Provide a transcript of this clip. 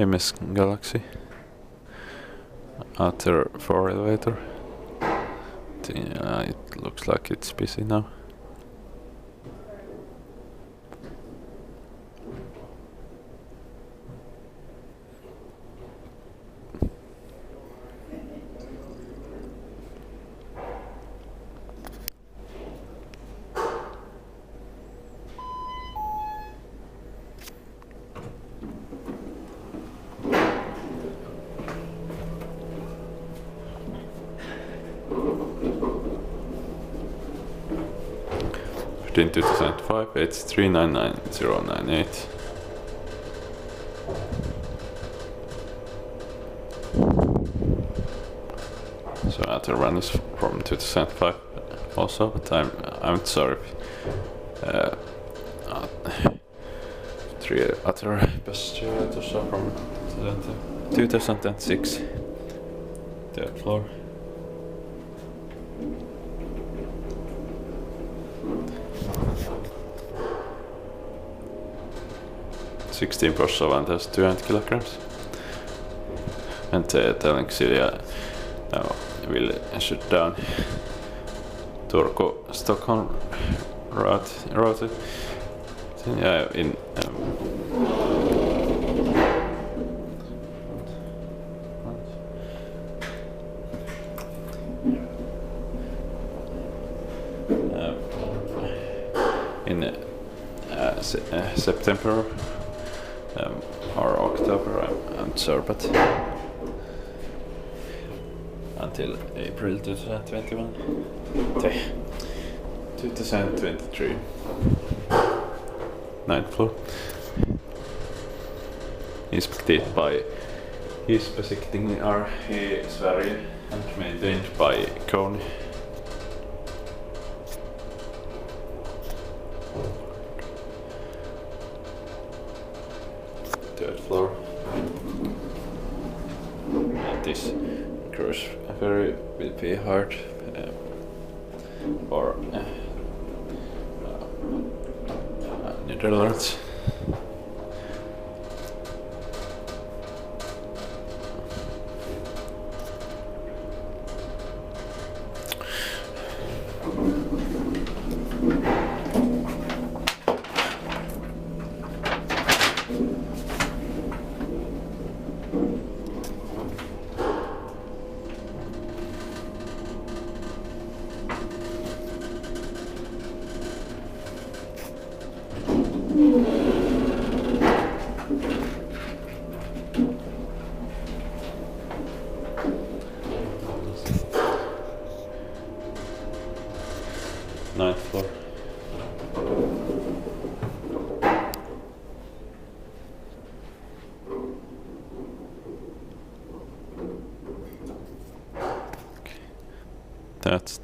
MS Galaxy. Other fore elevator. It looks like it's busy now. In 2005, it's 399,098. So other one is from 2005 also, but I'm sorry. Three other passengers are from 2006. Third floor. +16 1,200 kilograms. And telling Silja now will shut down Turku-Stockholm route. Yeah, in September or October, I'm sorry, but until April 2021, 2023, 9th floor. Inspected by Inspekteringen i Sverige and maintained by Kone. Third floor. And this cruise ferry will be hard for Netherlands. Ninth floor. Okay. That's